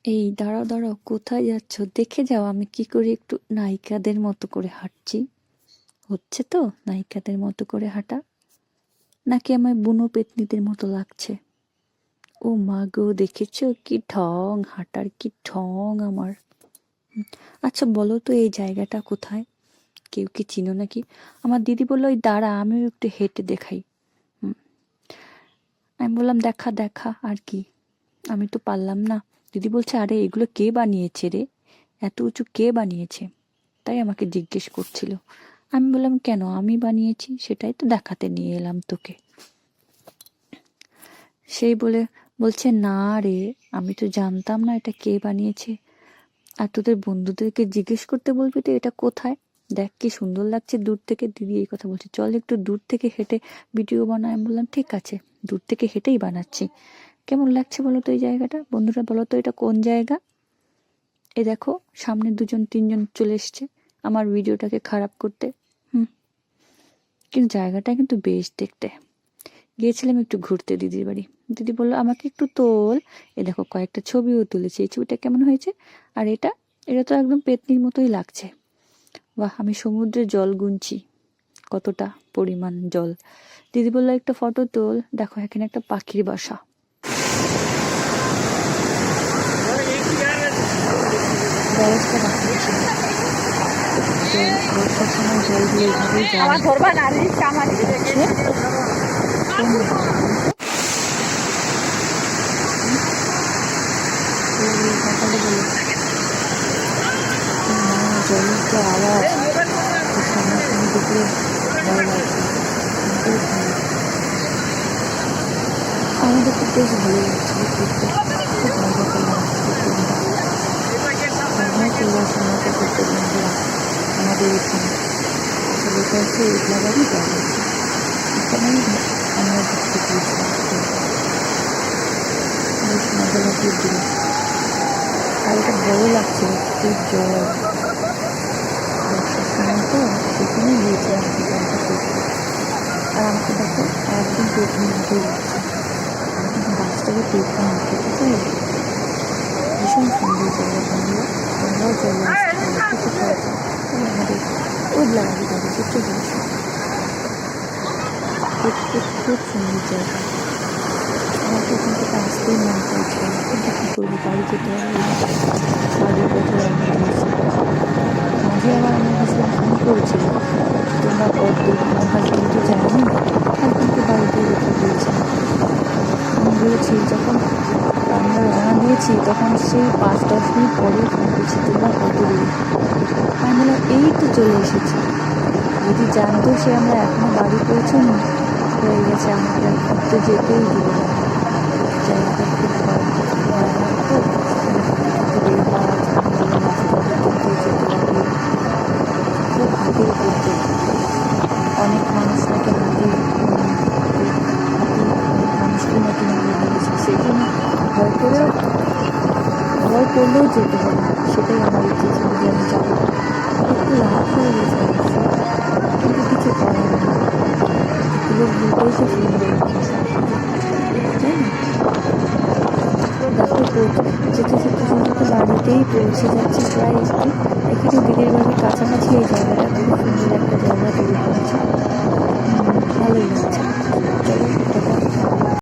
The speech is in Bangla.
এই দাঁড়াও দাঁড়াও, কোথায় যাচ্ছ? দেখে যাও আমি কি করে একটু নায়িকাদের মতো করে হাঁটছি। হচ্ছে তো নায়িকাদের মতো করে হাঁটা, নাকি আমার বুনো পেতনিদের মতো লাগছে? ও মা গো, দেখেছো কি ঢং, হাঁটার কি ঢং আমার। আচ্ছা বলো তো এই জায়গাটা কোথায়? কেউ কি চিনো নাকি? আমার দিদি বললো ওই দাঁড়া, আমিও একটু হেঁটে দেখাই। আমি বললাম দেখা দেখা আর কি, আমি তো পারলাম না। দিদি বলছে আরে এগুলো কে বানিয়েছে রে, এত উঁচু কে বানিয়েছে? তাই আমাকে জিজ্ঞেস করছিল। আমি বললাম কেন, আমি বানিয়েছি, সেটাই তো দেখাতে নিয়ে এলাম তোকে। সেই বলছে না রে, আমি তো জানতাম না এটা কে বানিয়েছে। আর তোদের বন্ধুদেরকে জিজ্ঞেস করতে বলবি তো এটা কোথায়, দেখ কি সুন্দর লাগছে দূর থেকে। দিদি এই কথা বলছে, চল একটু দূর থেকে হেঁটে ভিডিও বানাই। আমি বললাম ঠিক আছে, দূর থেকে হেঁটেই বানাচ্ছি। কেমন লাগছে বলো তো এই জায়গাটা? বন্ধুরা বলো তো এটা কোন জায়গা? এ দেখো সামনে দুজন তিনজন চলে এসছে আমার ভিডিওটাকে খারাপ করতে। কিন্তু জায়গাটা কিন্তু বেশ দেখতে। গিয়েছিলাম একটু ঘুরতে দিদির বাড়ি। দিদি বললো আমাকে একটু তোল। এ দেখো কয়েকটা ছবিও তুলেছি, এই ছবিটা কেমন হয়েছে? আর এটা এটা তো একদম পেতনির মতোই লাগছে। বাহ, আমি সমুদ্রের জল গুনছি কতটা পরিমাণ জল। দিদি বললো একটা ফটো তোল, দেখো এখানে একটা পাখির বাসা। ব্যবস্থা রাখছি, বর্ষার সময় জলগুলো এইভাবেই যায়। সকালে বলে জলের যে আওয়াজ, সামনাসামনি দেখলে ভয় লাগছে। আমাদের তো বেশ ভালো লাগছিল ঘুরতে, খুব মজা করলাম আমরা চলে আসলাম মজা করতে বন্ধুরা আমাদের এখানে। আসলে এটা হচ্ছে ইগলাবাড়ি বাড়ি, এখানেই আমরা ঘুরতে গিয়েছিলাম। বেশ মজা লাগলো ঘুরে, আর এটা ভালো লাগছিল, খুব জল বর্ষার সময় তো সেখানেই গিয়েছিলাম জলটা করতে। আর আমাকে দেখো একদম পেছনে মতোই লাগছে, কিন্তু গাছটাকে পেছনে খেতে চাই। ভীষণ সুন্দর জায়গা বন্ধুরা, তোমরাও চলে আসতে পারো কোথায় আমাদের ওদলাবাড়ি বাড়িতে চলে আসো। খুব সুন্দর জায়গা, আমার তো এখান থেকে আসতেই মন চাইছে, কিন্তু কী করবো, বাড়ি যেতে হবে। আগের বছর আমরা গিয়েছি, মাঝে আমার হাজব্যান্ড ফোন করেছিল তোমরা কতদূর, আমার হাজব্যান্ড তো যায়নি, হাজব্যান্ডকে বাড়িতে রেখে দিয়েছিলাম। আমি বলেছি যখন আমরা রওনা দিয়েছি তখন সেই 5-10 মিনিট পরে ফোন করছি তোমরা কত দূর। আমি বললাম এই তো চলে এসেছি। যদি জানতো সে আমরা এখনো বাড়ি পৌঁছানো হয়ে গেছে, আমাকে আর তো যেতেই দিল না। জায়গাটা খুব ভয় লাগতো, বের হওয়া রাস্তাটা করতে যেতে লাগে, খুব হাতির করতে। অনেক মানুষ নাকি হাতি মানুষকে নাকি নিয়ে গেছে, সেই জন্য ভয় করলেও যেতে হবে। সেটাই আমার ইচ্ছে ছিল যে আমি যাবো। একটু রাত হয়ে গেছে অবশ্য, কিন্তু কিছু করার নেই, লোক দুটোই তো সুন্দর মানুষ, তাই না? দেখো যেতে যেতে তো বাড়িতেই পৌঁছে যাচ্ছি প্রায় একটু। এখানে দিদির বাড়ির কাছাকাছি এই জায়গাটা খুব সুন্দর একটা জায়গা তৈরি করেছে, ভালোই লাগছে।